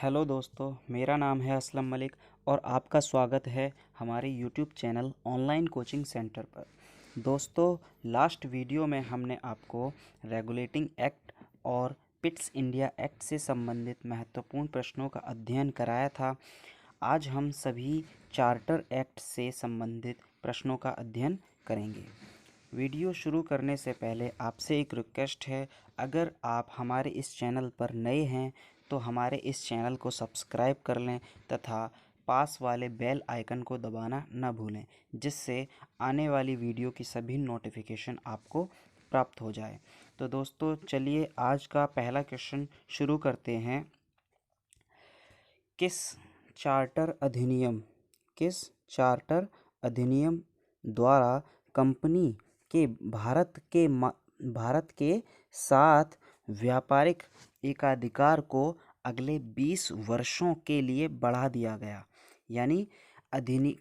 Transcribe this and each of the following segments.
Hello दोस्तों, मेरा नाम है असलम मलिक और आपका स्वागत है हमारे YouTube channel online coaching centre पर। दोस्तों, लास्ट वीडियो में हमने आपको रेगुलेटिंग एक्ट और पिट्स इंडिया एक्ट से संबंधित महत्वपूर्ण प्रश्नों का अध्ययन कराया था। आज हम सभी चार्टर एक्ट से संबंधित प्रश्नों का अध्ययन करेंगे। वीडियो शुरू करने से पहले आपसे एक रिक्वेस्ट है, अगर आप हमारे इस चैनल पर नए हैं तो हमारे इस चैनल को सब्सक्राइब कर लें तथा पास वाले बेल आइकन को दबाना न भूलें, जिससे आने वाली वीडियो की सभी नोटिफिकेशन आपको प्राप्त हो जाए। तो दोस्तों, चलिए आज का पहला क्वेश्चन शुरू करते हैं। किस चार्टर अधिनियम द्वारा कंपनी के भारत के साथ व्यापारिक एकाधिकार को अगले 20 वर्षों के लिए बढ़ा दिया गया? यानी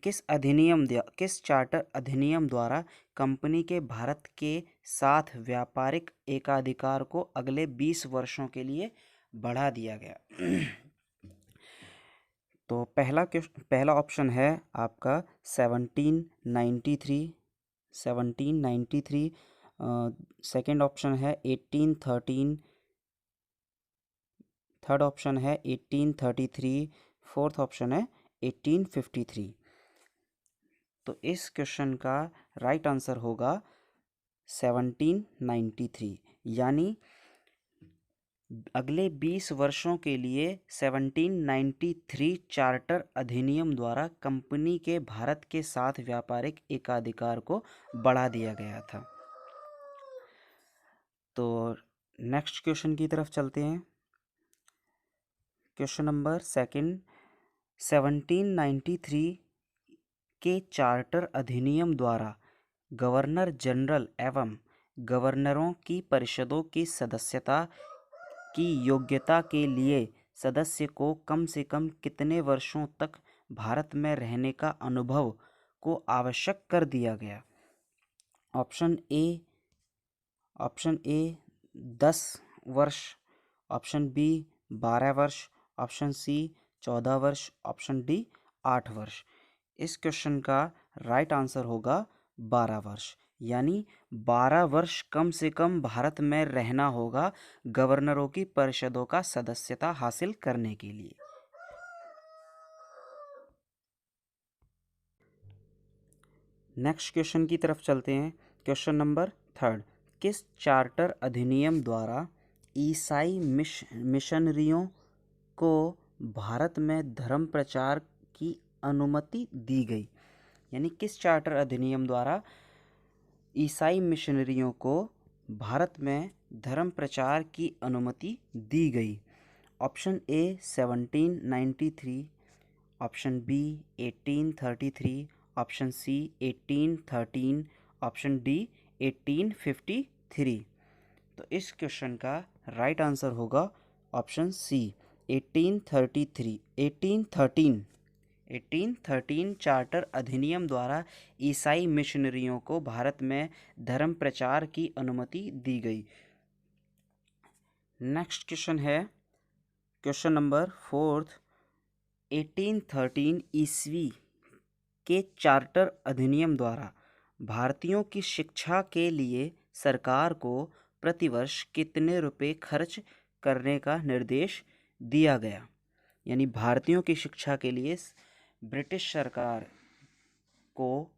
किस चार्टर अधिनियम द्वारा कंपनी के भारत के साथ व्यापारिक एकाधिकार को अगले 20 वर्षों के लिए बढ़ा दिया गया? तो पहला ऑप्शन है आपका 1793। सेकंड ऑप्शन है 1813। थर्ड ऑप्शन है 1833। फोर्थ ऑप्शन है 1853। तो इस क्वेश्चन का राइट आंसर होगा 1793। यानी अगले 20 वर्षों के लिए 1793 चार्टर अधिनियम द्वारा कंपनी के भारत के साथ व्यापारिक एकाधिकार को बढ़ा दिया गया था। तो नेक्स्ट क्वेश्चन की तरफ चलते हैं। क्वेश्चन नंबर सेकंड, 1793 के चार्टर अधिनियम द्वारा गवर्नर जनरल एवं गवर्नरों की परिषदों की सदस्यता की योग्यता के लिए सदस्य को कम से कम कितने वर्षों तक भारत में रहने का अनुभव को आवश्यक कर दिया गया? ऑप्शन ए 10 वर्ष, ऑप्शन बी 12 वर्ष, ऑप्शन सी 14 वर्ष, ऑप्शन डी 8 वर्ष। इस क्वेश्चन का राइट आंसर होगा 12 वर्ष। यानी 12 वर्ष कम से कम भारत में रहना होगा गवर्नरों की परिषदों का सदस्यता हासिल करने के लिए। नेक्स्ट क्वेश्चन की तरफ चलते हैं। क्वेश्चन नंबर थर्ड, किस चार्टर अधिनियम द्वारा ईसाई मिशनरियों को भारत में धर्म प्रचार की अनुमति दी गई? यानी किस चार्टर अधिनियम द्वारा ईसाई मिशनरियों को भारत में धर्म प्रचार की अनुमति दी गई? Option A 1793, option B 1833, option C 1813, option D 1853। तो इस क्वेश्चन का राइट आंसर होगा ऑप्शन सी 1833। 1813 चार्टर अधिनियम द्वारा ईसाई मिशनरियों को भारत में धर्म प्रचार की अनुमति दी गई। नेक्स्ट क्वेश्चन है क्वेश्चन नंबर फोर्थ, 1813 ईस्वी के चार्टर अधिनियम द्वारा भारतीयों की शिक्षा के लिए सरकार को प्रतिवर्ष कितने रुपए खर्च करने का निर्देश दिया गया? यानी भारतीयों की शिक्षा के लिए ब्रिटिश सरकार को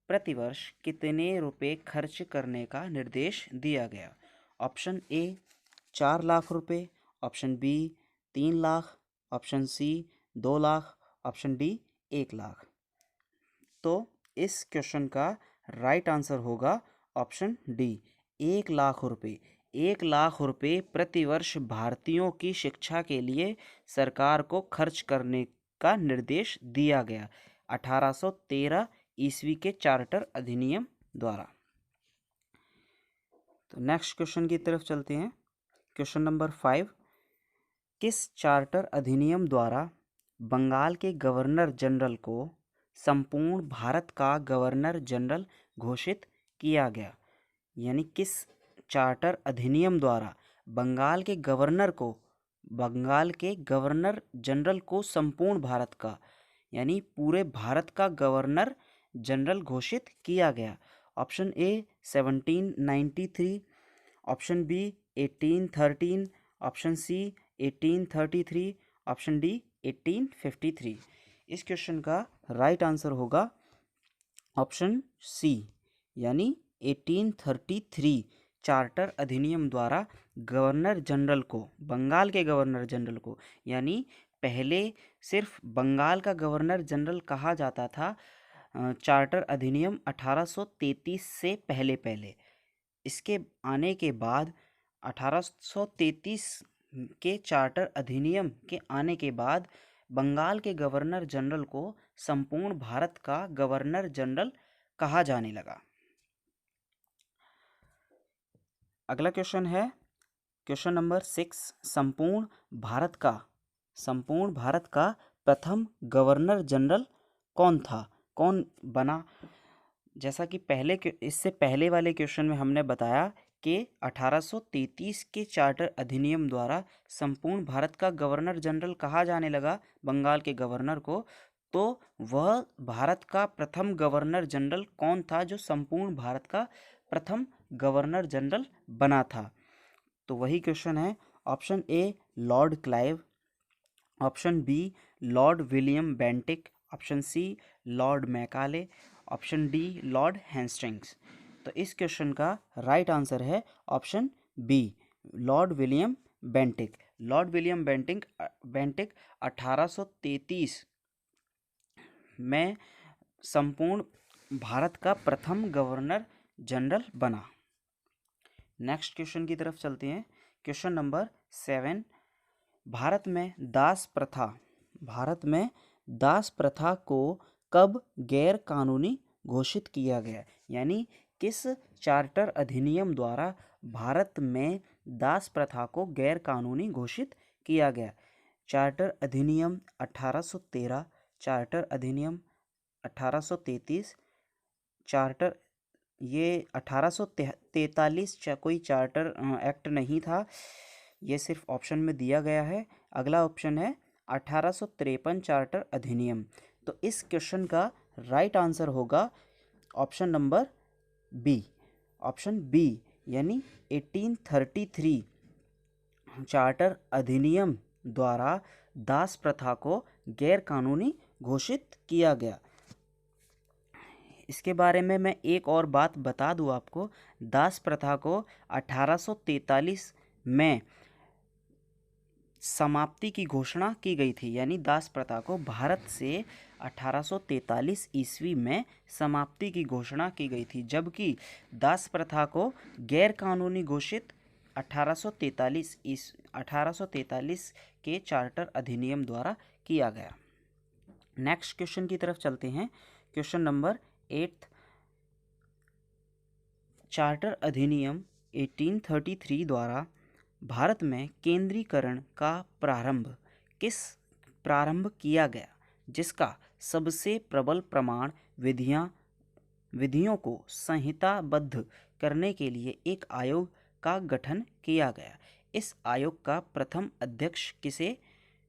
प्रतिवर्ष कितने रुपए खर्च करने का निर्देश दिया गया? ऑप्शन ए 4 लाख रुपए, option B 3 lakh, option C 2 lakh, option D 1 lakh. तो इस क्वेश्चन का राइट आंसर होगा ऑप्शन डी 1 लाख रुपए। 1 लाख रुपए प्रतिवर्ष भारतीयों की शिक्षा के लिए सरकार को खर्च करने का निर्देश दिया गया 1813 ईस्वी के चार्टर अधिनियम द्वारा। तो नेक्स्ट क्वेश्चन की तरफ चलते हैं। क्वेश्चन नंबर 5, किस चार्टर अधिनियम द्वारा बंगाल के गवर्नर जनरल को संपूर्ण भारत का गवर्नर जनरल घोषित किया गया? यानी किस चार्टर अधिनियम द्वारा बंगाल के गवर्नर को बंगाल के गवर्नर जनरल को संपूर्ण भारत का यानी पूरे भारत का गवर्नर जनरल घोषित किया गया? Option A 1793, option B 1813, option C 1833, option D 1853। इस क्वेश्चन का राइट आंसर होगा ऑप्शन सी यानी 1833 चार्टर अधिनियम द्वारा गवर्नर जनरल को, बंगाल के गवर्नर जनरल को, यानी पहले सिर्फ बंगाल का गवर्नर जनरल कहा जाता था चार्टर अधिनियम 1833 से पहले पहले। इसके आने के बाद 1833 के चार्टर अधिनियम के आने के बाद बंगाल के गवर्नर जनरल को संपूर्ण भारत का गवर्नर जनरल कहा जाने लगा। अगला क्वेश्चन है क्वेश्चन नंबर 6। संपूर्ण भारत का प्रथम गवर्नर जनरल कौन था, कौन बना? जैसा कि इससे पहले वाले क्वेश्चन में हमने बताया कि 1833 के चार्टर अधिनियम द्वारा संपूर्ण भारत का गवर्नर जनरल कहा जाने लगा बंगाल के गवर्नर को, तो वह भारत का प्रथम गवर्नर जनरल कौन था जो संपूर्ण भारत का प्रथम गवर्नर जनरल बना था? तो वही क्वेश्चन है। Option A Lord Clive, option B Lord William Bentinck, option C Lord Macaulay, option D Lord Hastings. तो इस क्वेश्चन का राइट आंसर है option B Lord William Bentinck. Lord William Bentinck 1833 में संपूर्ण भारत का प्रथम गवर्नर जनरल बना। नेक्स्ट क्वेश्चन की तरफ चलते हैं। Question number 7। भारत में दास प्रथा को कब गैर कानूनी घोषित किया गया? यानी किस चार्टर अधिनियम द्वारा भारत में दास प्रथा को गैर कानूनी घोषित किया गया? चार्टर अधिनियम 1813, चार्टर अधिनियम 1833, चार्टर ये 1843 कोई चार्टर एक्ट नहीं था, ये सिर्फ ऑप्शन में दिया गया है। अगला ऑप्शन है 1853 चार्टर अधिनियम। तो इस क्वेश्चन का राइट आंसर होगा option number B, option B यानी 1833 चार्टर अधिनियम द्वारा दास प्रथा को गैर कानूनी घोषित किया गया। इसके बारे में मैं एक और बात बता दूं आपको, दास प्रथा को 1843 में समाप्ति की घोषणा की गई थी, यानी दास प्रथा को भारत से 1843 ईस्वी में समाप्ति की घोषणा की गई थी, जबकि दास प्रथा को गैर कानूनी घोषित 1843 के चार्टर अधिनियम द्वारा किया गया। नेक्स्ट क्वेश्चन की तरफ चलते हैं। Question number 8। चार्टर अधिनियम 1833 द्वारा भारत में केंद्रीकरण का प्रारंभ किया गया, जिसका सबसे प्रबल प्रमाण विधियों को संहिताबद्ध करने के लिए एक आयोग का गठन किया गया। इस आयोग का प्रथम अध्यक्ष किसे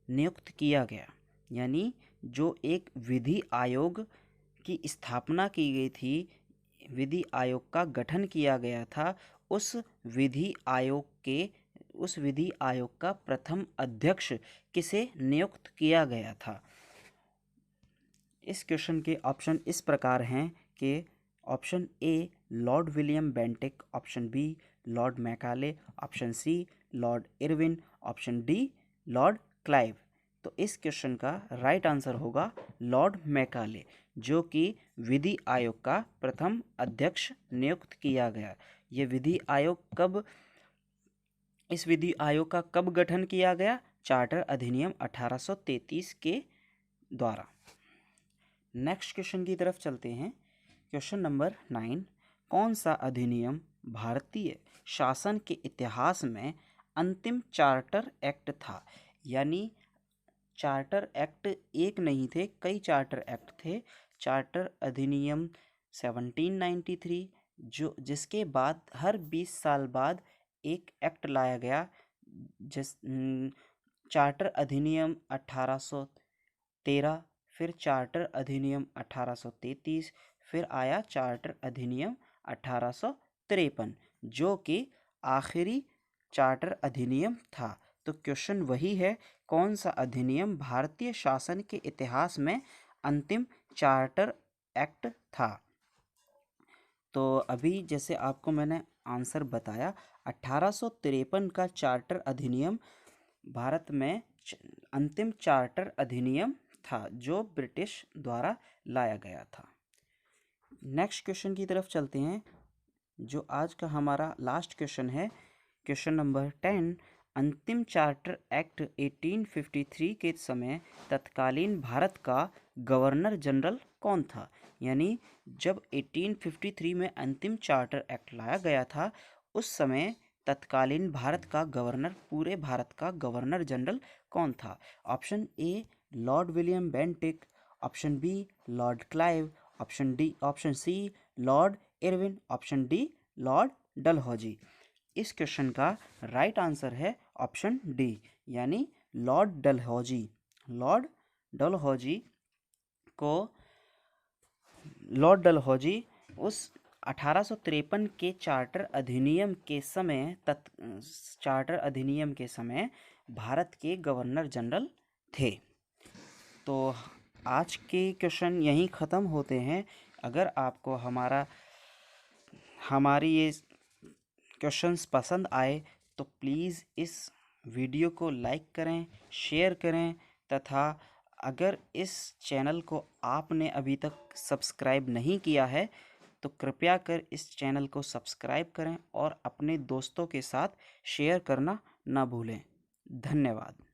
नियुक्त किया गया? यानी जो एक विधि आयोग की स्थापना की गई थी, विधि आयोग का गठन किया गया था, उस विधि आयोग का प्रथम अध्यक्ष किसे नियुक्त किया गया था? इस क्वेश्चन के ऑप्शन इस प्रकार हैं कि option A Lord William Bentinck, option B Lord Macaulay, option C Lord Irwin, option D Lord Clive. तो इस क्वेश्चन का राइट आंसर होगा लॉर्ड मैकाले, जो कि विधि आयोग का प्रथम अध्यक्ष नियुक्त किया गया। इस विधि आयोग का कब गठन किया गया? चार्टर अधिनियम 1833 के द्वारा। नेक्स्ट क्वेश्चन की तरफ चलते हैं। Question number 9। कौन सा अधिनियम भारतीय शासन के इतिहास में अंतिम चार्टर एक्ट था? यानी चार्टर एक्ट एक नहीं थे, कई चार्टर एक्ट थे। चार्टर अधिनियम 1793 जिसके बाद हर 20 साल बाद एक एक्ट लाया गया, चार्टर अधिनियम 1813, फिर चार्टर अधिनियम 1833, फिर आया चार्टर अधिनियम 1853, जो कि आखिरी चार्टर अधिनियम था। तो क्वेश्चन वही है, कौन सा अधिनियम भारतीय शासन के इतिहास में अंतिम चार्टर एक्ट था? तो अभी जैसे आपको मैंने आंसर बताया, 1853 का चार्टर अधिनियम भारत में अंतिम चार्टर अधिनियम था जो ब्रिटिश द्वारा लाया गया था। नेक्स्ट क्वेश्चन की तरफ चलते हैं, जो आज का हमारा लास्ट क्वेश्चन है। क्वेश्चन नंबर 10, अंतिम चार्टर एक्ट 1853 के समय तत्कालीन भारत का गवर्नर जनरल कौन था? यानी जब 1853 में अंतिम चार्टर एक्ट लाया गया था, उस समय तत्कालीन भारत का गवर्नर, पूरे भारत का गवर्नर जनरल कौन था? Option A Lord William Bentinck, option B Lord Clive, option C Lord Irwin, option D Lord Dalhousie. इस क्वेश्चन का राइट आंसर है ऑप्शन डी, यानी लॉर्ड डलहौजी। लॉर्ड डलहौजी को लॉर्ड डलहौजी उस 1853 के चार्टर अधिनियम के समय चार्टर अधिनियम के समय भारत के गवर्नर जनरल थे। तो आज के क्वेश्चन यहीं ख़त्म होते हैं। अगर आपको हमारी ये क्वेश्चंस पसंद आए तो प्लीज़ इस वीडियो को लाइक करें, शेयर करें, तथा अगर इस चैनल को आपने अभी तक सब्सक्राइब नहीं किया है तो कृपया कर इस चैनल को सब्सक्राइब करें और अपने दोस्तों के साथ शेयर करना ना भूलें। धन्यवाद।